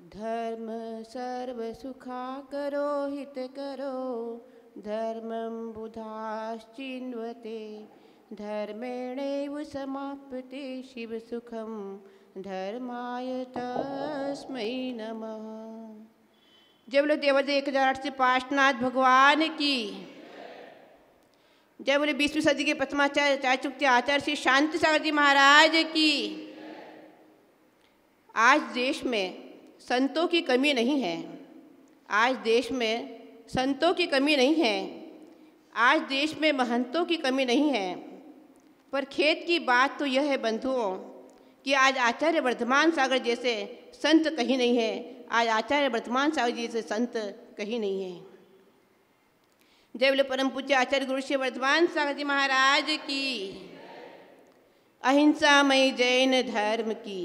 धर्म सर्व सुखा करो हित करो धर्मं बुधाश्चिन्वते धर्मेणैव समाप्यते शिव सुखम धर्माय तस्मै नमः। जय बोलो देवदेव 1008 से पार्श्वनाथ भगवान की। जय बोले 20वीं सदी के प्रथमाचार्य चाचुक्य आचार्य श्री शांति सागर जी महाराज की। आज देश में संतों की कमी नहीं है। आज देश में संतों की कमी नहीं है। आज देश में महंतों की कमी नहीं है। पर खेत की बात तो यह है बंधुओं कि आज आचार्य वर्धमान सागर जैसे संत कहीं नहीं है। आज आचार्य वर्धमान सागर जैसे संत कहीं नहीं है। जय बोले परम पूज्य आचार्य गुरु श्री वर्धमान सागर जी महाराज की। अहिंसामयी जैन धर्म की।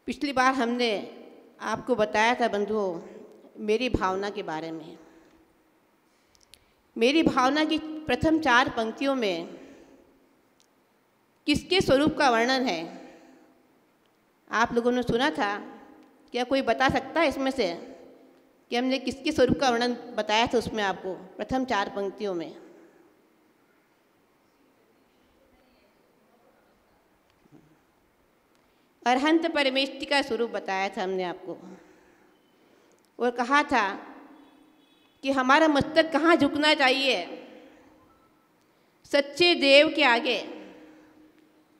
पिछली बार हमने आपको बताया था बंधुओं मेरी भावना के बारे में। मेरी भावना की प्रथम 4 पंक्तियों में किसके स्वरूप का वर्णन है आप लोगों ने सुना था? क्या कोई बता सकता है इसमें से कि हमने किसके स्वरूप का वर्णन बताया था उसमें आपको प्रथम 4 पंक्तियों में? अरहंत परमेष्टि का स्वरूप बताया था हमने आपको और कहा था कि हमारा मस्तक कहाँ झुकना चाहिए? सच्चे देव के आगे,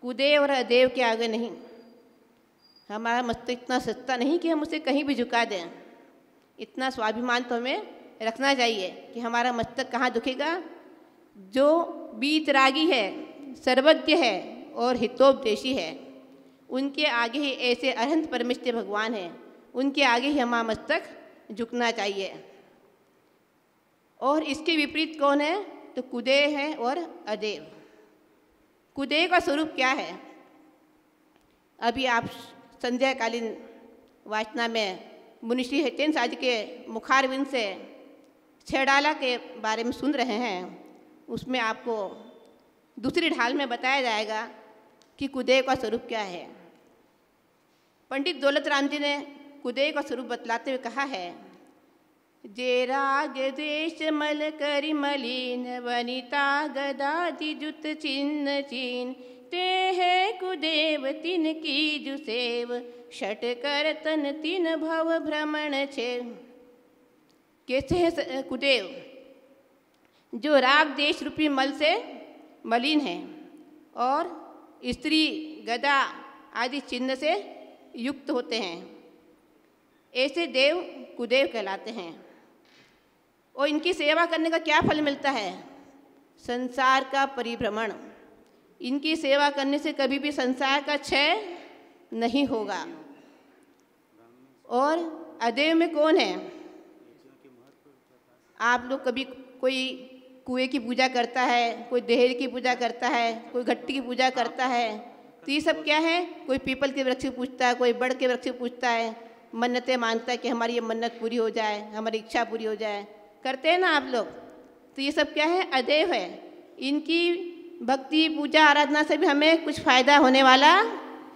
कुदेव और अदेव के आगे नहीं। हमारा मस्तक इतना सस्ता नहीं कि हम उसे कहीं भी झुका दें। इतना स्वाभिमान तो हमें रखना चाहिए कि हमारा मस्तक कहाँ झुकेगा? जो बीतरागी है, सर्वज्ञ है और हितोपदेशी है, उनके आगे ही ऐसे अरहंत परमेष्टि भगवान हैं, उनके आगे ही हमारा मस्तक झुकना चाहिए। और इसके विपरीत कौन है? तो कुदेव है और अदेव। कुदेव का स्वरूप क्या है? अभी आप संध्याकालीन वाचना में मुनिश्री हितेन साजी के मुखारविंद से छेड़ाला के बारे में सुन रहे हैं। उसमें आपको दूसरी ढाल में बताया जाएगा कि कुदेव का स्वरूप क्या है। पंडित दौलत राम जी ने कुदेव का स्वरूप बतलाते हुए कहा है, जे राग देश मल करि मलिन वनिता गदादि जुत चिन्ह चीन ते है कुदेव तिन की जुसेव षट कर तन तिन भव भ्रमण छे। कैसे है कुदेव? जो राग देश रूपी मल से मलिन है और स्त्री गदा आदि चिन्ह से युक्त होते हैं, ऐसे देव कुदेव कहलाते हैं। और इनकी सेवा करने का क्या फल मिलता है? संसार का परिभ्रमण। इनकी सेवा करने से कभी भी संसार का क्षय नहीं होगा। और अदेव में कौन है? आप लोग कभी कोई कुएं की पूजा करता है, कोई देहरी की पूजा करता है, कोई घट्टी की पूजा करता है, तो ये सब क्या है? कोई पीपल के वृक्ष को पूजता है, कोई बड़ के वृक्ष को पूजता है, मन्नतें मानता है कि हमारी ये मन्नत पूरी हो जाए, हमारी इच्छा पूरी हो जाए, करते हैं ना आप लोग। तो ये सब क्या है? अदेव है। इनकी भक्ति पूजा आराधना से भी हमें कुछ फ़ायदा होने वाला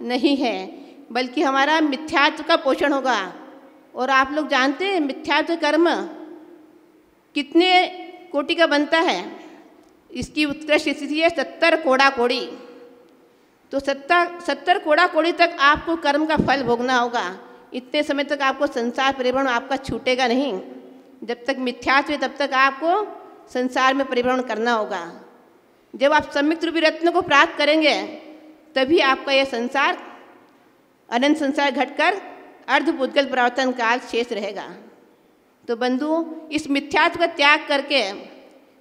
नहीं है, बल्कि हमारा मिथ्यात्व का पोषण होगा। और आप लोग जानते हैं मिथ्यात्व कर्म कितने कोटि का बनता है? इसकी उत्कृष्ट स्थिति है 70 कोड़ा कोड़ी। तो 70 कोड़ा कोड़ी तक आपको कर्म का फल भोगना होगा। इतने समय तक आपको संसार परिभ्रमण आपका छूटेगा नहीं। जब तक मिथ्यात्व है तब तक आपको संसार में परिभ्रमण करना होगा। जब आप सम्यक रूपी रत्न को प्राप्त करेंगे तभी आपका यह संसार अनंत संसार घटकर अर्धपुद्गल प्रवर्तन काल शेष रहेगा। तो बंधु, इस मिथ्यात्व का त्याग करके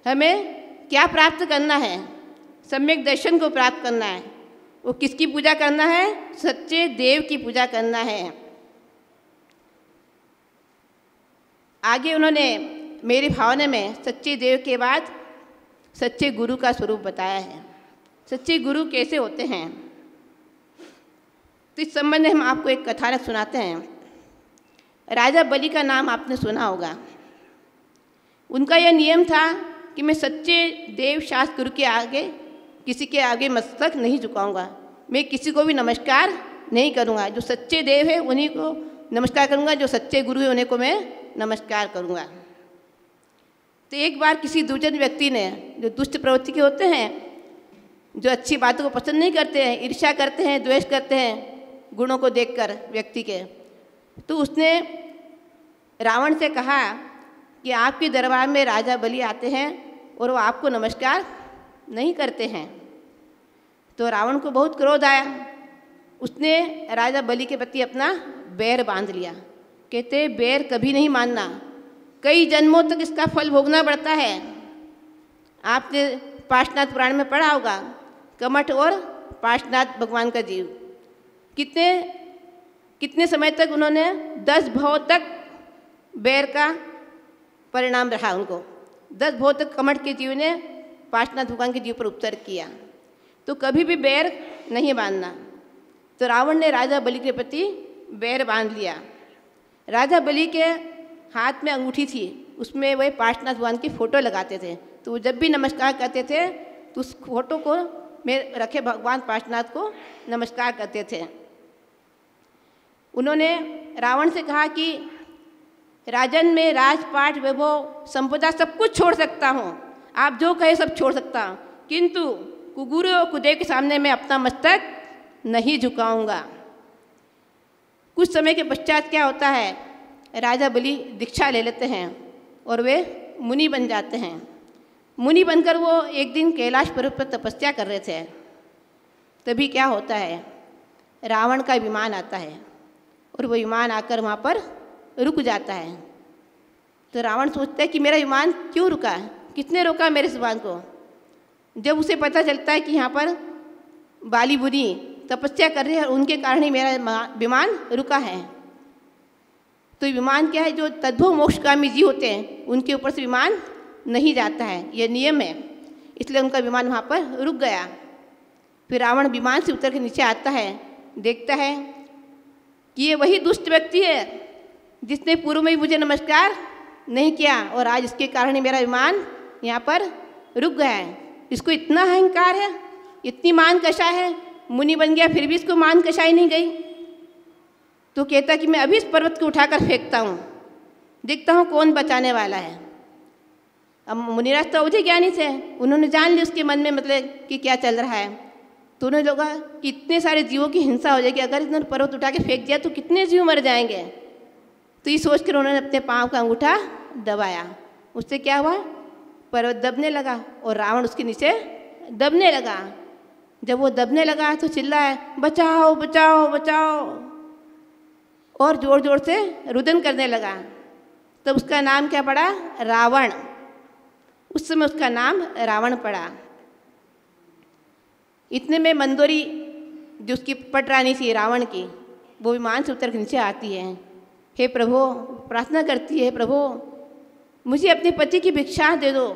हमें क्या प्राप्त करना है? सम्यक दर्शन को प्राप्त करना है। वो किसकी पूजा करना है? सच्चे देव की पूजा करना है। आगे उन्होंने मेरी भावना में सच्चे देव के बाद सच्चे गुरु का स्वरूप बताया है। सच्चे गुरु कैसे होते हैं? तो इस संबंध में हम आपको एक कथानक सुनाते हैं। राजा बलि का नाम आपने सुना होगा। उनका यह नियम था कि मैं सच्चे देव शास्त्र गुरु के आगे किसी के आगे मस्तक नहीं झुकाऊंगा, मैं किसी को भी नमस्कार नहीं करूंगा। जो सच्चे देव है उन्हीं को नमस्कार करूंगा, जो सच्चे गुरु है उन्हीं को मैं नमस्कार करूंगा। तो एक बार किसी दुर्जन व्यक्ति ने, जो दुष्ट प्रवृत्ति के होते हैं, जो अच्छी बातों को पसंद नहीं करते हैं, ईर्ष्या करते हैं, द्वेष करते हैं गुणों को देखकर व्यक्ति के, तो उसने रावण से कहा कि आपके दरबार में राजा बलि आते हैं और वो आपको नमस्कार नहीं करते हैं। तो रावण को बहुत क्रोध आया। उसने राजा बलि के प्रति अपना बैर बांध लिया। कहते बैर कभी नहीं मानना, कई जन्मों तक इसका फल भोगना पड़ता है। आपने पार्श्वनाथ पुराण में पढ़ा होगा, कमठ और पार्श्वनाथ भगवान का जीव, कितने समय तक उन्होंने 10 भव तक बैर का परिणाम रहा उनको। 10 भव तक कमठ के जीव ने पार्श्वनाथ भगवान के जीव पर उपचार किया। तो कभी भी बैर नहीं बांधना। तो रावण ने राजा बलि के प्रति बैर बांध लिया। राजा बलि के हाथ में अंगूठी थी, उसमें वह पार्श्वनाथ भगवान की फ़ोटो लगाते थे। तो वो जब भी नमस्कार करते थे तो उस फोटो को में रखे भगवान पार्श्वनाथ को नमस्कार करते थे। उन्होंने रावण से कहा कि राजन में राजपाट वैभव संपदा सब कुछ छोड़ सकता हूँ, आप जो कहे सब छोड़ सकता हूँ, किंतु कुगुरु और कुदेव के सामने मैं अपना मस्तक नहीं झुकाऊंगा। कुछ समय के पश्चात क्या होता है, राजा बलि दीक्षा ले लेते हैं और वे मुनि बन जाते हैं। मुनि बनकर वो एक दिन कैलाश पर्वत पर तपस्या कर रहे थे। तभी क्या होता है, रावण का विमान आता है और वो विमान आकर वहाँ पर रुक जाता है। तो रावण सोचता है कि मेरा विमान क्यों रुका है, किसने रोका मेरे विमान को। जब उसे पता चलता है कि यहाँ पर बाली मुनि तपस्या कर रहे हैं और उनके कारण ही मेरा विमान रुका है। तो विमान क्या है, जो तद्भव मोक्षगामी जीव होते हैं उनके ऊपर से विमान नहीं जाता है, ये नियम है, इसलिए उनका विमान वहाँ पर रुक गया। फिर रावण विमान से उतर के नीचे आता है, देखता है कि ये वही दुष्ट व्यक्ति है जिसने पूर्व में ही मुझे नमस्कार नहीं किया और आज इसके कारण ही मेरा विमान यहाँ पर रुक गया है। इसको इतना अहंकार है, इतनी मान कषा है, मुनि बन गया फिर भी इसको मान कषाई नहीं गई। तो कहता कि मैं अभी इस पर्वत को उठाकर फेंकता हूँ, देखता हूँ कौन बचाने वाला है। अब मुनिराज तो अवधि ज्ञानी थे, उन्होंने जान लिया उसके मन में मतलब कि क्या चल रहा है। तो उन्होंने लगा कि इतने सारे जीवों की हिंसा हो जाएगी, अगर इन्होंने पर्वत उठा के फेंक दिया तो कितने जीव मर जाएंगे। तो ये सोच कर उन्होंने अपने पाँव का अंगूठा दबाया। उससे क्या हुआ, पर्वत दबने लगा और रावण उसके नीचे दबने लगा। जब वो दबने लगा तो चिल्लाया, बचाओ बचाओ बचाओ, और ज़ोर ज़ोर से रुदन करने लगा। तब उसका नाम क्या पड़ा, रावण। उस समय उसका नाम रावण पड़ा। इतने में मंदोरी जो उसकी पटरानी थी रावण की, वो विमान से उतर के नीचे आती है। हे प्रभु, प्रार्थना करती है, प्रभु मुझे अपने पति की भिक्षा दे दो,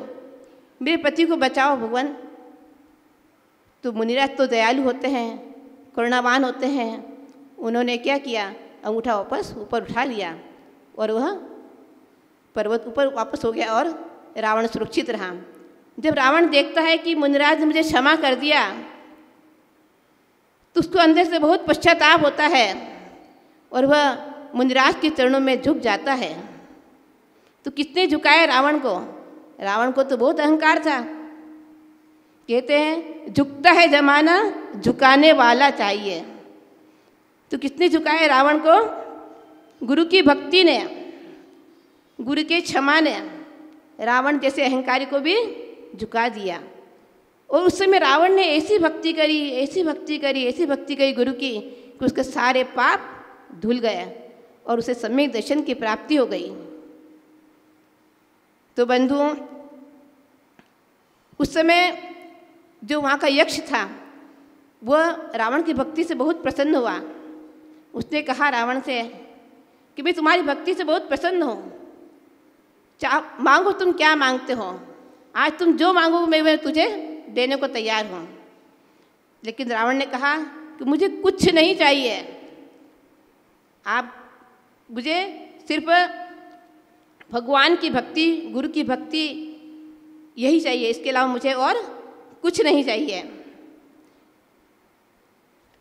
मेरे पति को बचाओ भगवान। तो मुनिराज तो दयालु होते हैं, करुणावान होते हैं। उन्होंने क्या किया, अंगूठा वापस ऊपर उठा लिया और वह पर्वत ऊपर वापस हो गया और रावण सुरक्षित रहा। जब रावण देखता है कि मुनिराज ने मुझे क्षमा कर दिया तो उसको अंदर से बहुत पश्चाताप होता है और वह मुनिराज के चरणों में झुक जाता है। तो किसने झुकाया रावण को, रावण को तो बहुत अहंकार था। कहते हैं झुकता है जमाना, झुकाने वाला चाहिए। तो किसने झुकाया रावण को, गुरु की भक्ति ने, गुरु के क्षमा ने रावण जैसे अहंकारी को भी झुका दिया। और उस समय रावण ने ऐसी भक्ति करी, ऐसी भक्ति करी, ऐसी भक्ति करी गुरु की कि उसके सारे पाप धुल गए और उसे सम्यक दर्शन की प्राप्ति हो गई। तो बंधुओं, उस समय जो वहाँ का यक्ष था वह रावण की भक्ति से बहुत प्रसन्न हुआ। उसने कहा रावण से कि मैं तुम्हारी भक्ति से बहुत प्रसन्न हूँ, मांगो तुम क्या मांगते हो, आज तुम जो मांगो मैं तुझे देने को तैयार हूँ। लेकिन रावण ने कहा कि मुझे कुछ नहीं चाहिए, आप मुझे सिर्फ भगवान की भक्ति, गुरु की भक्ति यही चाहिए, इसके अलावा मुझे और कुछ नहीं चाहिए।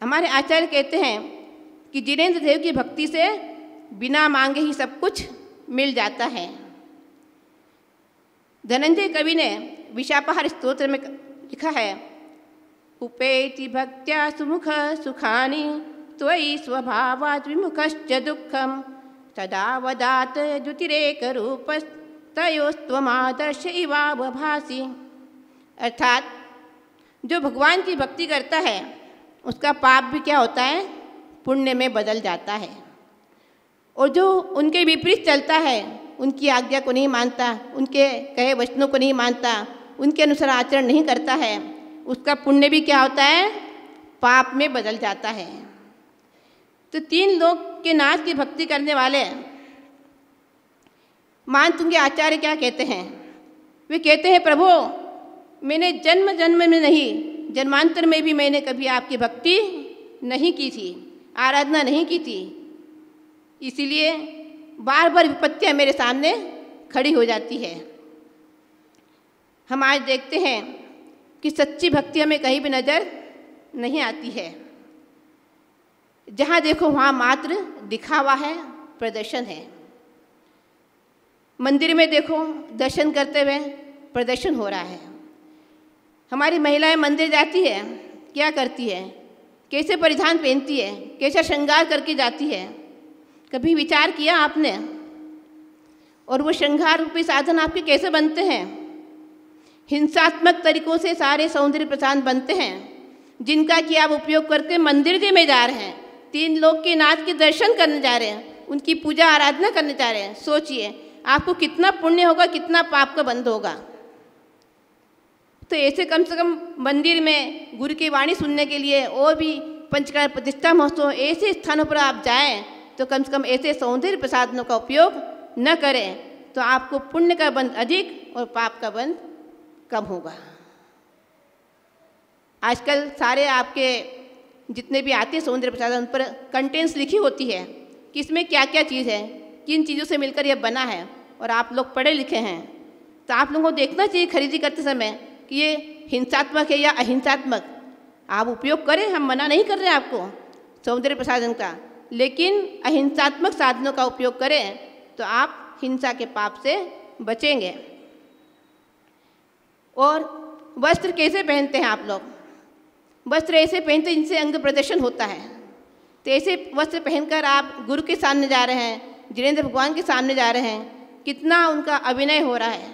हमारे आचार्य कहते हैं कि जिनेंद्र देव की भक्ति से बिना मांगे ही सब कुछ मिल जाता है। धनंजय कवि ने विशापहार स्तोत्र में लिखा है, उपेति भक्त्या सुमुख सुखानि त्वयि स्वभावात् विमुखश्च दुःखं तदा वदात द्युतिरेक रूपस्तयोस्त्वमादर्श इवावभासि। अर्थात जो भगवान की भक्ति करता है उसका पाप भी क्या होता है, पुण्य में बदल जाता है। और जो उनके विपरीत चलता है, उनकी आज्ञा को नहीं मानता, उनके कहे वचनों को नहीं मानता, उनके अनुसार आचरण नहीं करता है, उसका पुण्य भी क्या होता है, पाप में बदल जाता है। तो 3 लोक के नाथ की भक्ति करने वाले मानतुंग आचार्य क्या कहते हैं, वे कहते हैं, प्रभु मैंने जन्म जन्म में नहीं, जन्मांतर में भी मैंने कभी आपकी भक्ति नहीं की थी, आराधना नहीं की थी, इसीलिए बार बार विपत्तियाँ मेरे सामने खड़ी हो जाती है। हम आज देखते हैं कि सच्ची भक्ति हमें कहीं भी नज़र नहीं आती है। जहाँ देखो वहाँ मात्र दिखावा है, प्रदर्शन है। मंदिर में देखो दर्शन करते हुए प्रदर्शन हो रहा है। हमारी महिलाएं मंदिर जाती है, क्या करती है, कैसे परिधान पहनती है, कैसा श्रृंगार करके जाती है, कभी विचार किया आपने? और वो श्रृंगार रूपी साधन आपके कैसे बनते हैं? हिंसात्मक तरीकों से सारे सौंदर्य प्रसाद बनते हैं, जिनका कि आप उपयोग करके मंदिर में जा रहे हैं, 3 लोक के नाथ के दर्शन करने जा रहे हैं, उनकी पूजा आराधना करने जा रहे हैं। सोचिए आपको कितना पुण्य होगा, कितना पाप का बंध होगा। तो ऐसे कम से कम मंदिर में गुरु की वाणी सुनने के लिए और भी पंचकाल प्रतिष्ठा महोत्सव ऐसे स्थानों पर आप जाएं तो कम से कम ऐसे सौंदर्य प्रसाधनों का उपयोग न करें, तो आपको पुण्य का बंध अधिक और पाप का बंध कम होगा। आजकल सारे आपके जितने भी आते हैं सौंदर्य प्रसाधन, उन पर कंटेंट्स लिखी होती है कि इसमें क्या क्या चीज़ है, किन चीज़ों से मिलकर यह बना है, और आप लोग पढ़े लिखे हैं तो आप लोगों को देखना चाहिए खरीदी करते समय कि ये हिंसात्मक है या अहिंसात्मक। आप उपयोग करें, हम मना नहीं कर रहे हैं आपको सौंदर्य प्रसाधन का, लेकिन अहिंसात्मक साधनों का उपयोग करें तो आप हिंसा के पाप से बचेंगे। और वस्त्र कैसे पहनते हैं आप लोग? वस्त्र ऐसे पहनते हैं जिनसे अंग प्रदर्शन होता है। तो ऐसे वस्त्र पहनकर आप गुरु के सामने जा रहे हैं, जिनेंद्र भगवान के सामने जा रहे हैं, कितना उनका अभिनय हो रहा है।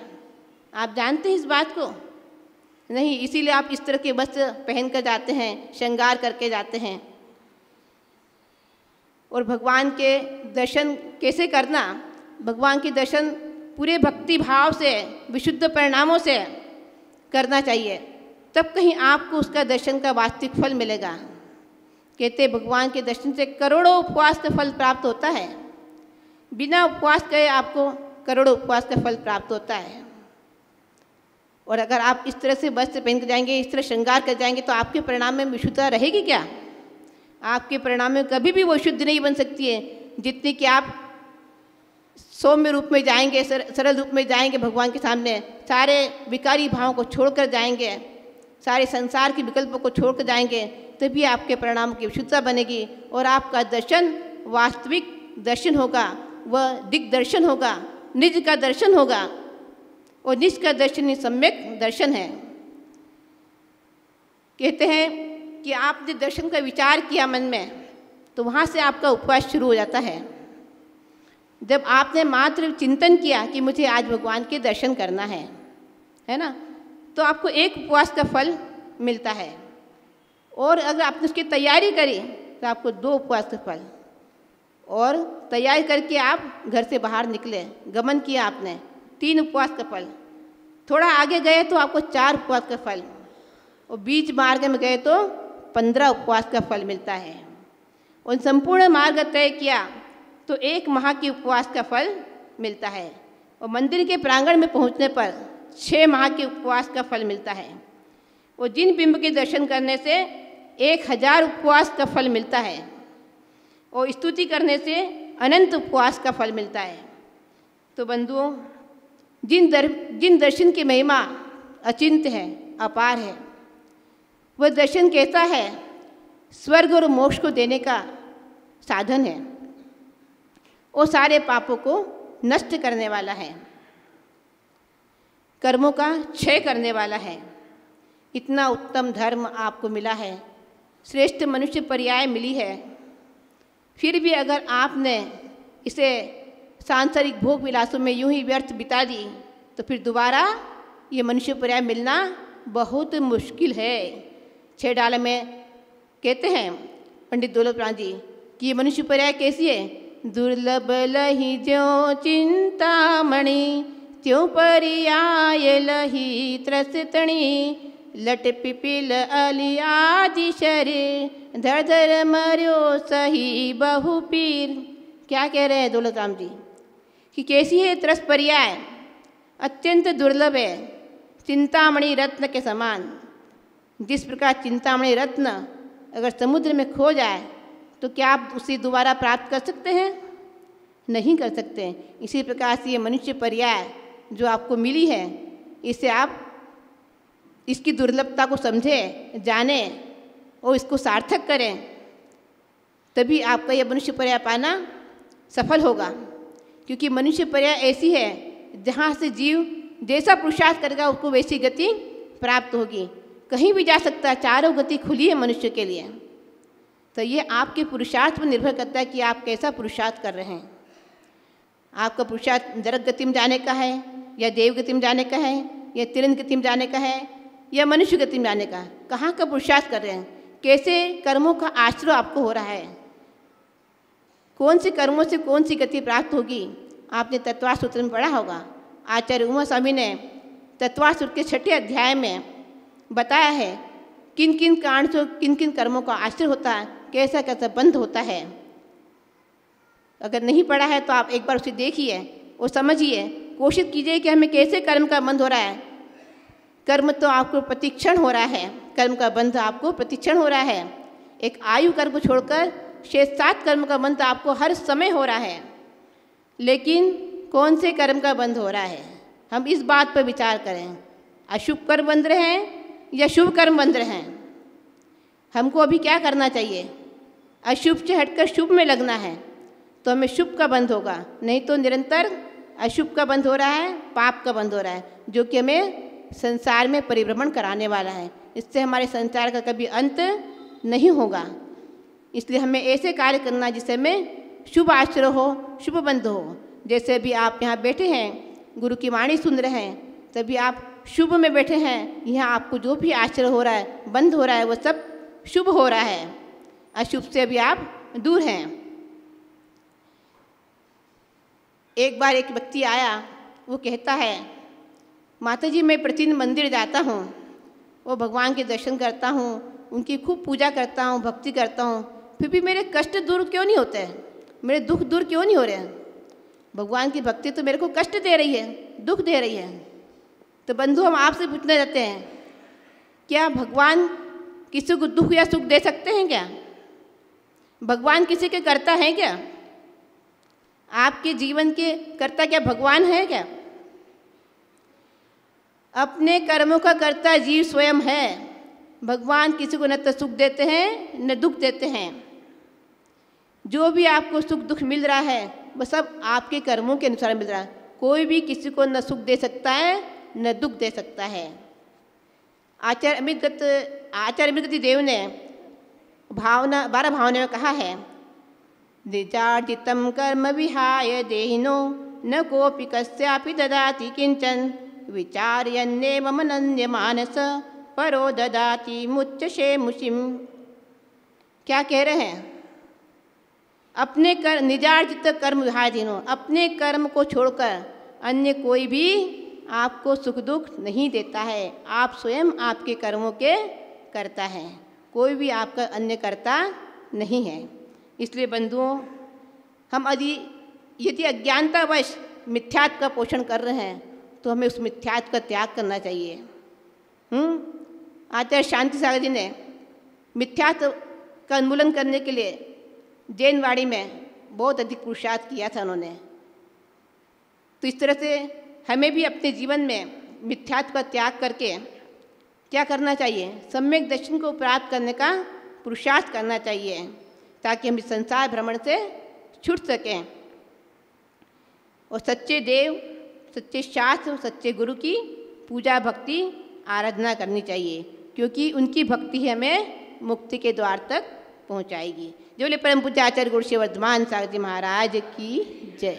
आप जानते हैं इस बात को? नहीं, इसीलिए आप इस तरह के वस्त्र पहन कर जाते हैं, श्रृंगार करके जाते हैं। और भगवान के दर्शन कैसे करना? भगवान के दर्शन पूरे भक्ति भाव से, विशुद्ध परिणामों से करना चाहिए, तब कहीं आपको उसका दर्शन का वास्तविक फल मिलेगा। कहते भगवान के दर्शन से करोड़ों उपवास का फल प्राप्त होता है। बिना उपवास के आपको करोड़ों उपवास का फल प्राप्त होता है। और अगर आप इस तरह से वस्त्र पहन कर जाएंगे, इस तरह श्रृंगार कर जाएंगे, तो आपके परिणाम में विशुद्धता रहेगी क्या? आपके परिणाम में कभी भी वो शुद्ध नहीं बन सकती है, जितनी कि आप सौम्य रूप में जाएंगे, सरल रूप में जाएंगे भगवान के सामने, सारे विकारी भावों को छोड़कर जाएंगे, सारे संसार के विकल्पों को छोड़कर जाएंगे, तभी आपके परिणाम की विशुद्धता बनेगी और आपका दर्शन वास्तविक दर्शन होगा, वह दिग्दर्शन होगा, निज का दर्शन होगा। और निज का दर्शन ही सम्यक दर्शन है। कहते हैं कि आपने दर्शन का विचार किया मन में, तो वहाँ से आपका उपवास शुरू हो जाता है। जब आपने मात्र चिंतन किया कि मुझे आज भगवान के दर्शन करना है ना, तो आपको एक उपवास का फल मिलता है। और अगर आपने उसकी तैयारी करी तो आपको 2 उपवास का फल। और तैयारी करके आप घर से बाहर निकले, गमन किया आपने, 3 उपवास का फल। थोड़ा आगे गए तो आपको 4 उपवास का फल, और बीच मार्ग में गए तो 15 उपवास का फल मिलता है। और संपूर्ण मार्ग तय किया तो 1 माह के उपवास का फल मिलता है। और मंदिर के प्रांगण में पहुंचने पर 6 माह के उपवास का फल मिलता है। और जिन बिंब के दर्शन करने से 1000 उपवास का फल मिलता है। और स्तुति करने से अनंत उपवास का फल मिलता है। तो बंधुओं, जिन दर्शन की महिमा अचिंत्य है, अपार है, वह दर्शन कैसा है? स्वर्ग और मोक्ष को देने का साधन है। वो सारे पापों को नष्ट करने वाला है, कर्मों का क्षय करने वाला है। इतना उत्तम धर्म आपको मिला है, श्रेष्ठ मनुष्य पर्याय मिली है, फिर भी अगर आपने इसे सांसारिक भोग विलासों में यूं ही व्यर्थ बिता दी तो फिर दोबारा ये मनुष्य पर्याय मिलना बहुत मुश्किल है। 6 डाल में कहते हैं पंडित दौलत राम जी कि ये मनुष्य पर्याय कैसी है। दुर्लभ लही ज्यों चिंतामणि त्यों पर्याय लही त्रसतणी लट पिपिल अली आदि शरीर धर धर मर्यो सही बहु पीर। क्या कह रहे हैं दौलत राम जी कि कैसी है त्रस पर्याय, अत्यंत दुर्लभ है, चिंतामणि रत्न के समान। जिस प्रकार चिंतामणि रत्न अगर समुद्र में खो जाए तो क्या आप उसे दोबारा प्राप्त कर सकते हैं? नहीं कर सकते। इसी प्रकार से ये मनुष्य पर्याय जो आपको मिली है, इसे आप इसकी दुर्लभता को समझें, जानें और इसको सार्थक करें, तभी आपका यह मनुष्य पर्याय पाना सफल होगा। क्योंकि मनुष्य पर्याय ऐसी है जहाँ से जीव जैसा पुरुषार्थ करेगा उसको वैसी गति प्राप्त होगी। कहीं भी जा सकता है, चारों गति खुली है मनुष्य के लिए। तो ये आपके पुरुषार्थ पर निर्भर करता है कि आप कैसा पुरुषार्थ कर रहे हैं। आपका पुरुषार्थ नरक गति में जाने का है, या देव गति में जाने का है, या तिरंत गति में जाने का है, या मनुष्य गति में जाने का। कहाँ का पुरुषार्थ कर रहे हैं, कैसे कर्मों का आश्रय आपको हो रहा है, कौन से कर्मों से कौन सी गति प्राप्त होगी। आपने तत्वार सूत्र में पढ़ा होगा, आचार्य उमा स्वामी ने तत्वार सूत्र के 6ठे अध्याय में बताया है किन किन कांड से किन किन कर्मों का आश्रय होता है, कैसा कैसा बंध होता है। अगर नहीं पढ़ा है तो आप एक बार उसे देखिए और समझिए, कोशिश कीजिए कि हमें कैसे कर्म का बंध हो रहा है। कर्म तो आपको प्रतिक्षण हो रहा है, कर्म का बंध आपको प्रतिक्षण हो रहा है। एक आयु कर्म को छोड़कर शेष 7 कर्म का बंध आपको हर समय हो रहा है। लेकिन कौन से कर्म का बंध हो रहा है, हम इस बात पर विचार करें। अशुभ कर्म बंध रहे हैं या शुभ कर्म बंध रहे हैं। हमको अभी क्या करना चाहिए, अशुभ से हटकर शुभ में लगना है तो हमें शुभ का बंध होगा, नहीं तो निरंतर अशुभ का बंध हो रहा है, पाप का बंध हो रहा है, जो कि हमें संसार में परिभ्रमण कराने वाला है। इससे हमारे संसार का कभी अंत नहीं होगा। इसलिए हमें ऐसे कार्य करना जिससे हमें शुभ आश्रय हो, शुभ बंध हो। जैसे अभी आप यहाँ बैठे हैं, गुरु की वाणी सुन रहे हैं, तभी आप शुभ में बैठे हैं। यहाँ आपको जो भी आश्रय हो रहा है, बंध हो रहा है, वो सब शुभ हो रहा है। अशुभ से अभी आप दूर हैं। एक बार एक व्यक्ति आया, वो कहता है माता जी मैं प्रतिदिन मंदिर जाता हूँ, वो भगवान के दर्शन करता हूँ, उनकी खूब पूजा करता हूँ, भक्ति करता हूँ, फिर भी मेरे कष्ट दूर क्यों नहीं होते हैं, मेरे दुख दूर क्यों नहीं हो रहे हैं। भगवान की भक्ति तो मेरे को कष्ट दे रही है, दुख दे रही है। तो बंधु हम आपसे पूछना चाहते हैं, क्या भगवान किसी को दुख या सुख दे सकते हैं क्या? भगवान किसी के कर्ता हैं क्या? आपके जीवन के कर्ता क्या भगवान है क्या? अपने कर्मों का कर्ता जीव स्वयं है। भगवान किसी को न तो सुख देते हैं न दुख देते हैं। जो भी आपको सुख दुख मिल रहा है वह सब आपके कर्मों के अनुसार मिल रहा है। कोई भी किसी को न सुख दे सकता है न दुख दे सकता है। आचार्य अमितगति देव ने 12 भावना में कहा है, निजार्जितं कर्म विहाय देहिनो न कोऽपि कस्यापि ददाति किंचन विचार्यन्नेव मनन्य मानस परो ददाति मुच्यसे मुषिम। क्या कह रहे हैं? अपने निजार्जित कर्म विहाय देहिनो, अपने कर्म को छोड़कर अन्य कोई भी आपको सुख दुख नहीं देता है। आप स्वयं आपके कर्मों के कर्ता हैं, कोई भी आपका अन्य कर्ता नहीं है। इसलिए बंधुओं, हम यदि अज्ञानतावश मिथ्यात्व का पोषण कर रहे हैं तो हमें उस मिथ्यात्व का त्याग करना चाहिए। आचार्य शांति सागर जी ने मिथ्यात्व का उन्मूलन करने के लिए जैनवाड़ी में बहुत अधिक पुरुषार्थ किया था उन्होंने। तो इस तरह से हमें भी अपने जीवन में मिथ्यात्व का त्याग करके क्या करना चाहिए, सम्यक दर्शन को प्राप्त करने का पुरुषार्थ करना चाहिए ताकि हम इस संसार भ्रमण से छूट सकें और सच्चे देव, सच्चे शास्त्र, सच्चे गुरु की पूजा भक्ति आराधना करनी चाहिए, क्योंकि उनकी भक्ति ही हमें मुक्ति के द्वार तक पहुंचाएगी। जो बोले परम पूज्य आचार्य गुरु श्री वर्धमान सागर जी महाराज की जय।